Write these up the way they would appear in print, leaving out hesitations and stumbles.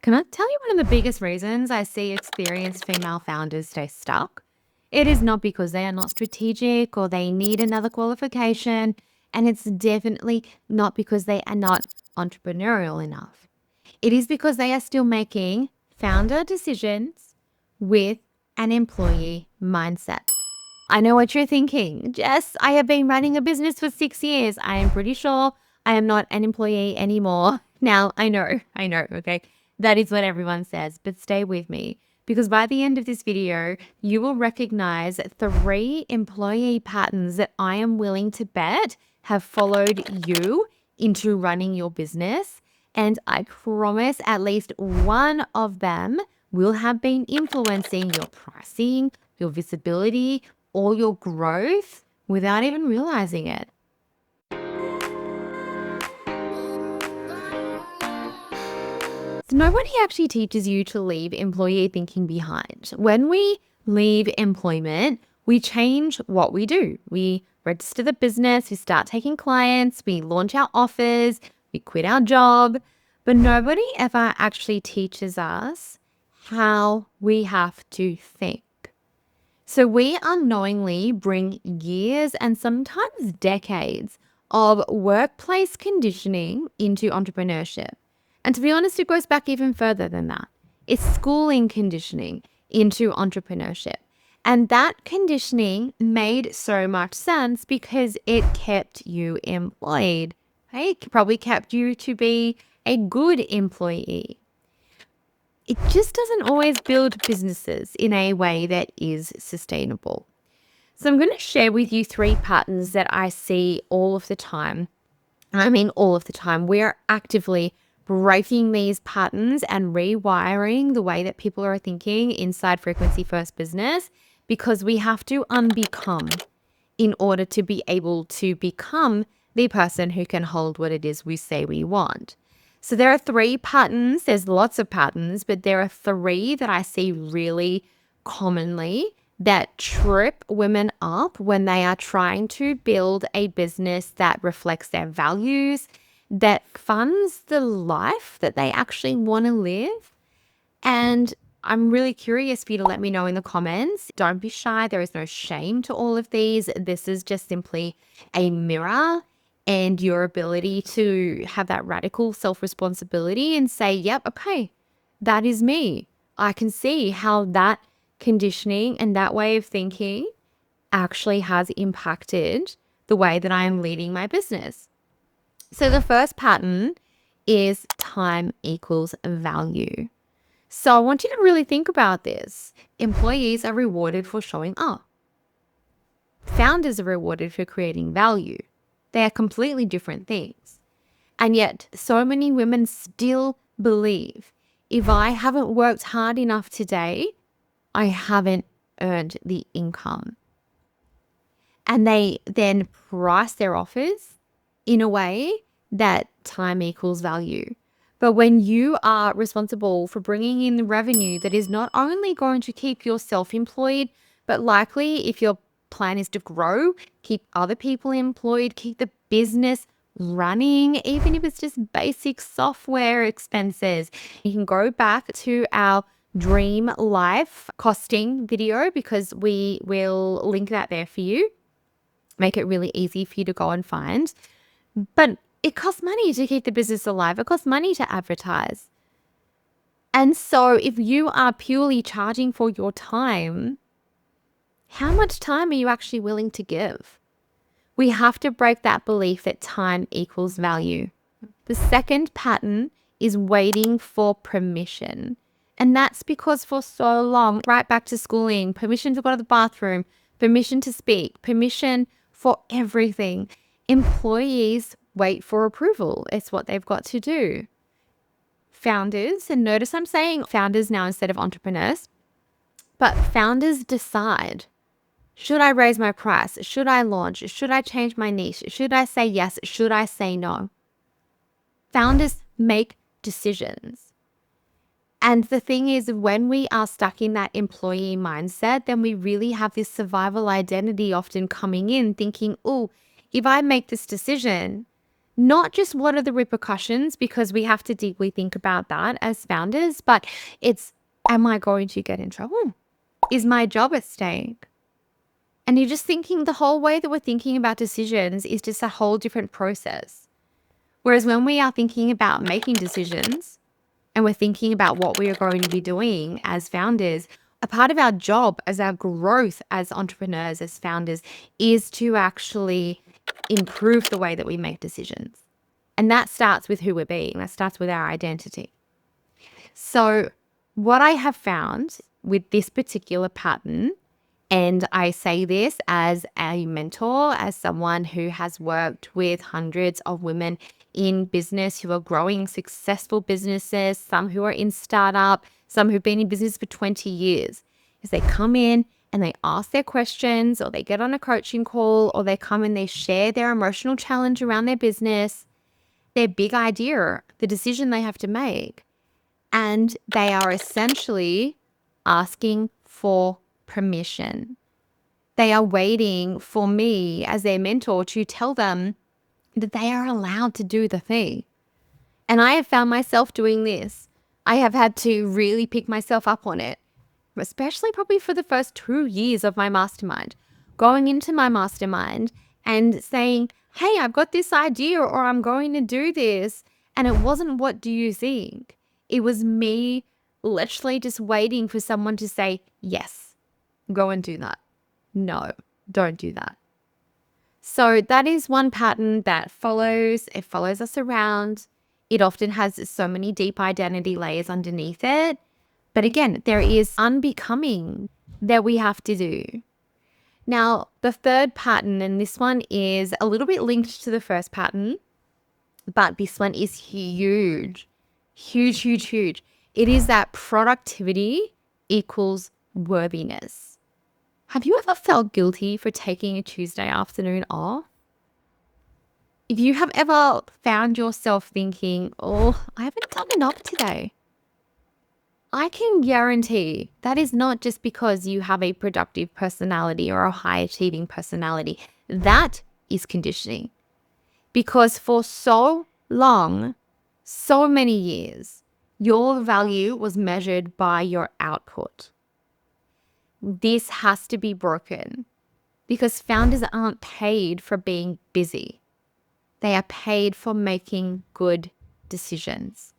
Can I tell you one of the biggest reasons I see experienced female founders stay stuck? It is not because they are not strategic or they need another qualification, and it's definitely not because they are not entrepreneurial enough. It is because they are still making founder decisions with an employee mindset. I know what you're thinking. Jess, I have been running a business for 6 years. I am pretty sure I am not an employee anymore. Now, I know, okay? That is what everyone says, but stay with me because by the end of this video, you will recognize 3 employee patterns that I am willing to bet have followed you into running your business. And I promise at least one of them will have been influencing your pricing, your visibility, or your growth without even realizing it. So nobody actually teaches you to leave employee thinking behind. When we leave employment, we change what we do. We register the business, we start taking clients, we launch our offers, we quit our job, but nobody ever actually teaches us how we have to think. So we unknowingly bring years and sometimes decades of workplace conditioning into entrepreneurship. And to be honest, it goes back even further than that. It's schooling conditioning into entrepreneurship. And that conditioning made so much sense because it kept you employed. Right? It probably kept you to be a good employee. It just doesn't always build businesses in a way that is sustainable. So I'm going to share with you 3 patterns that I see all of the time. And I mean all of the time. We're actively breaking these patterns and rewiring the way that people are thinking inside Frequency First Business because we have to unbecome in order to be able to become the person who can hold what it is we say we want. So there are 3 patterns. There's lots of patterns, but there are 3 that I see really commonly that trip women up when they are trying to build a business that reflects their values, that funds the life that they actually want to live. And I'm really curious for you to let me know in the comments. Don't be shy. There is no shame to all of these. This is just simply a mirror and your ability to have that radical self-responsibility and say, yep, okay, that is me. I can see how that conditioning and that way of thinking actually has impacted the way that I am leading my business. So the first pattern is time equals value. So I want you to really think about this. Employees are rewarded for showing up. Founders are rewarded for creating value. They are completely different things. And yet so many women still believe if I haven't worked hard enough today, I haven't earned the income. And they then price their offers in a way that time equals value. But when you are responsible for bringing in the revenue that is not only going to keep yourself employed, but likely if your plan is to grow, keep other people employed, keep the business running, even if it's just basic software expenses. You can go back to our dream life costing video because we will link that there for you. Make it really easy for you to go and find. But it costs money to keep the business alive. It costs money to advertise. And so if you are purely charging for your time, how much time are you actually willing to give? We have to break that belief that time equals value. The second pattern is waiting for permission. And that's because for so long, right back to schooling, permission to go to the bathroom, permission to speak, permission for everything. Employees wait for approval. It's what they've got to do. Founders, and notice I'm saying founders now instead of entrepreneurs, but founders decide, should I raise my price? Should I launch? Should I change my niche? Should I say yes? Should I say no? Founders make decisions. And the thing is, when we are stuck in that employee mindset, then we really have this survival identity often coming in thinking, oh, if I make this decision, Not just what are the repercussions, because we have to deeply think about that as founders, but it's, am I going to get in trouble? Is my job at stake? And you're just thinking the whole way that we're thinking about decisions is just a whole different process. Whereas when we are thinking about making decisions and we're thinking about what we are going to be doing as founders, a part of our job as our growth as entrepreneurs, as founders, is to actually improve the way that we make decisions. And that starts with who we're being. That starts with our identity. So what I have found with this particular pattern, and I say this as a mentor, as someone who has worked with hundreds of women in business who are growing successful businesses, some who are in startup, some who've been in business for 20 years, is they come in and they ask their questions, or they get on a coaching call, or they come and they share their emotional challenge around their business, their big idea, the decision they have to make. And they are essentially asking for permission. They are waiting for me as their mentor to tell them that they are allowed to do the thing. And I have found myself doing this. I have had to really pick myself up on it, especially probably for the first 2 years of my mastermind. Going into my mastermind and saying, hey, I've got this idea, or I'm going to do this. And it wasn't, what do you think? It was me literally just waiting for someone to say, yes, go and do that. No, don't do that. So that is one pattern that follows. It follows us around. It often has so many deep identity layers underneath it. But again, there is unbecoming that we have to do. Now, the third pattern, and this one is a little bit linked to the first pattern, but this one is huge, huge, huge, huge. It is that productivity equals worthiness. Have you ever felt guilty for taking a Tuesday afternoon off? If you have ever found yourself thinking, oh, I haven't done enough today, I can guarantee that is not just because you have a productive personality or a high achieving personality. That is conditioning. Because for so long, so many years, your value was measured by your output. This has to be broken, because founders aren't paid for being busy. They are paid for making good decisions.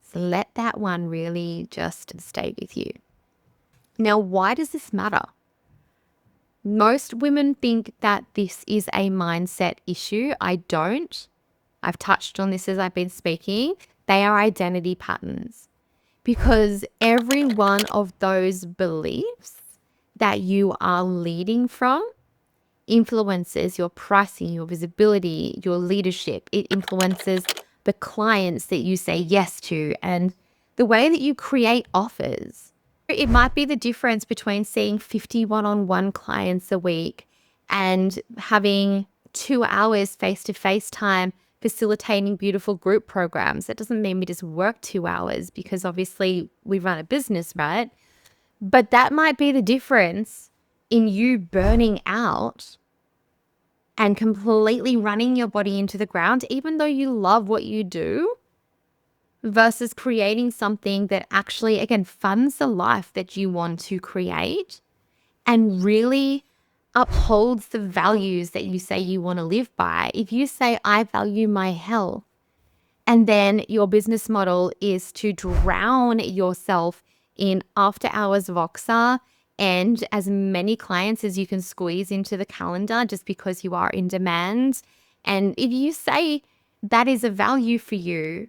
So let that one really just stay with you. Now, why does this matter? Most women think that this is a mindset issue. I don't. I've touched on this as I've been speaking. They are identity patterns, because every one of those beliefs that you are leading from influences your pricing, your visibility, your leadership. It influences the clients that you say yes to and the way that you create offers. It might be the difference between seeing 50 one-on-one clients a week and having 2 hours face-to-face time facilitating beautiful group programs. That doesn't mean we just work 2 hours, because obviously we run a business, right? But that might be the difference in you burning out and completely running your body into the ground, even though you love what you do, versus creating something that actually, again, funds the life that you want to create and really upholds the values that you say you want to live by. If you say, I value my health, and then your business model is to drown yourself in after hours Voxer and as many clients as you can squeeze into the calendar just because you are in demand. And if you say that is a value for you,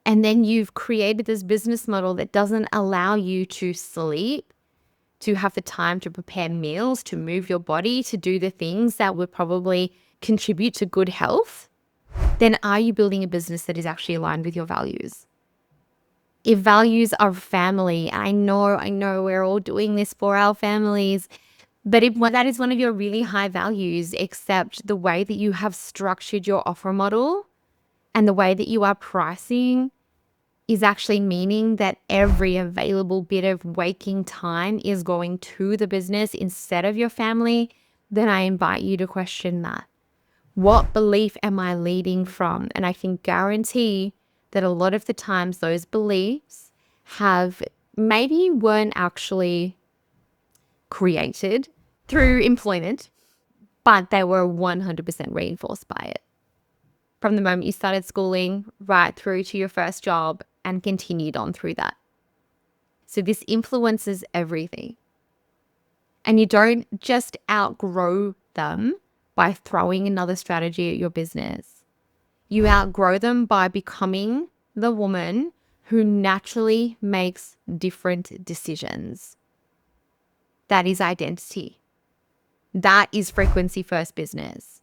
and then you've created this business model that doesn't allow you to sleep, to have the time to prepare meals, to move your body, to do the things that would probably contribute to good health, then are you building a business that is actually aligned with your values? If values are family, I know we're all doing this for our families, but if that is one of your really high values, except the way that you have structured your offer model and the way that you are pricing is actually meaning that every available bit of waking time is going to the business instead of your family, then I invite you to question that. What belief am I leading from? And I can guarantee that a lot of the times those beliefs maybe weren't actually created through employment, but they were 100% reinforced by it. From the moment you started schooling right through to your first job and continued on through that. So this influences everything. And you don't just outgrow them by throwing another strategy at your business. You outgrow them by becoming the woman who naturally makes different decisions. That is identity. That is frequency first business.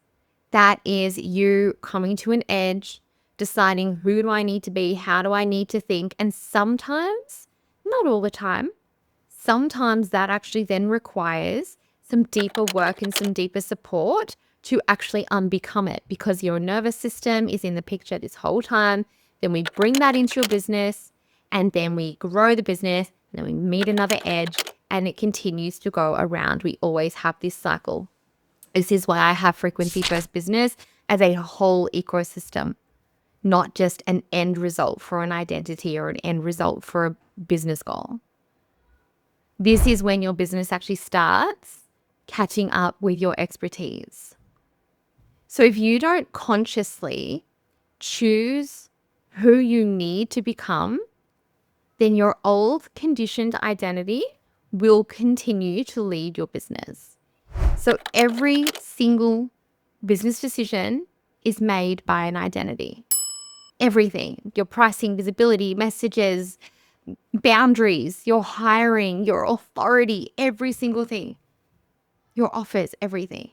That is you coming to an edge, deciding who do I need to be, how do I need to think, and sometimes, not all the time, sometimes that actually then requires some deeper work and some deeper support to actually unbecome it, because your nervous system is in the picture this whole time. Then we bring that into your business, and then we grow the business, and then we meet another edge, and it continues to go around. We always have this cycle. This is why I have frequency first business as a whole ecosystem, not just an end result for an identity or an end result for a business goal. This is when your business actually starts catching up with your expertise. So if you don't consciously choose who you need to become, then your old conditioned identity will continue to lead your business. So every single business decision is made by an identity. Everything, your pricing, visibility, messages, boundaries, your hiring, your authority, every single thing, your offers, everything.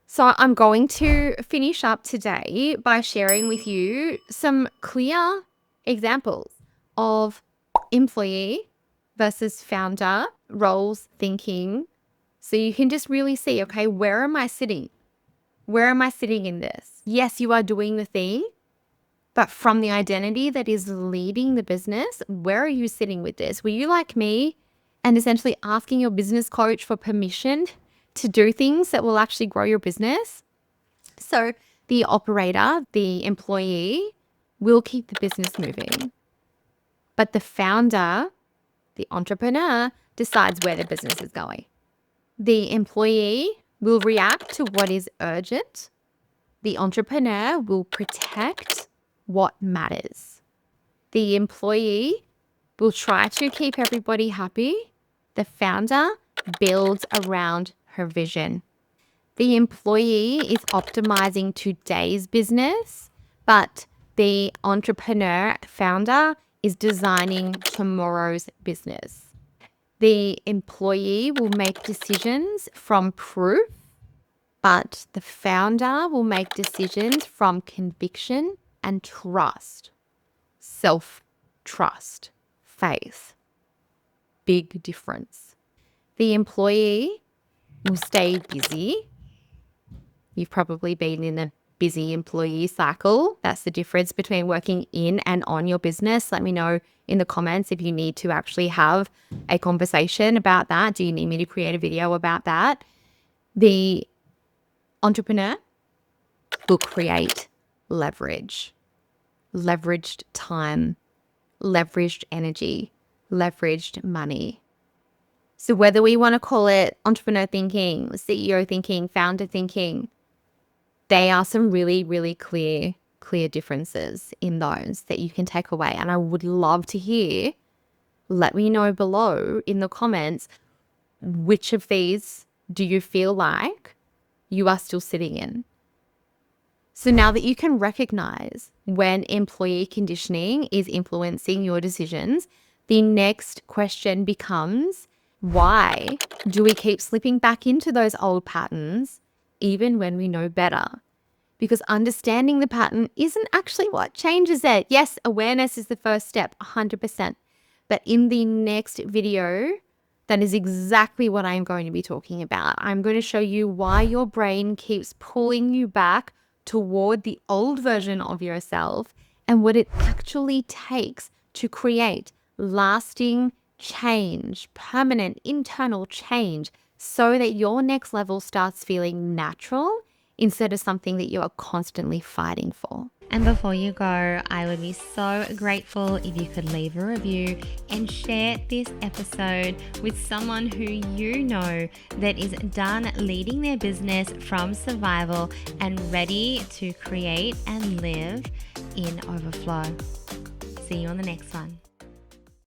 So I'm going to finish up today by sharing with you some clear examples of employee versus founder roles thinking. So you can just really see, okay, where am I sitting? Where am I sitting in this? Yes, you are doing the thing, but from the identity that is leading the business, where are you sitting with this? Were you like me and essentially asking your business coach for permission to do things that will actually grow your business? So the operator, the employee, will keep the business moving. But the founder, the entrepreneur, decides where the business is going. The employee will react to what is urgent. The entrepreneur will protect what matters. The employee will try to keep everybody happy. The founder builds around her vision. The employee is optimizing today's business, but the entrepreneur founder is designing tomorrow's business. The employee will make decisions from proof, but the founder will make decisions from conviction and trust. Self-trust, faith. Big difference. The employee will stay busy. You've probably been in a busy employee cycle. That's the difference between working in and on your business. Let me know in the comments if you need to actually have a conversation about that. Do you need me to create a video about that? The entrepreneur will create leverage, leveraged time, leveraged energy, leveraged money. So whether we want to call it entrepreneur thinking, CEO thinking, founder thinking, they are some really, really clear differences in those that you can take away. And I would love to hear, let me know below in the comments, which of these do you feel like you are still sitting in? So now that you can recognize when employee conditioning is influencing your decisions, the next question becomes, why do we keep slipping back into those old patterns even when we know better? Because understanding the pattern isn't actually what changes it. Yes, awareness is the first step, 100%. But in the next video, that is exactly what I'm going to be talking about. I'm going to show you why your brain keeps pulling you back toward the old version of yourself and what it actually takes to create lasting change, permanent internal change, so that your next level starts feeling natural instead of something that you are constantly fighting for. And before you go, I would be so grateful if you could leave a review and share this episode with someone who you know that is done leading their business from survival and ready to create and live in overflow. See you on the next one.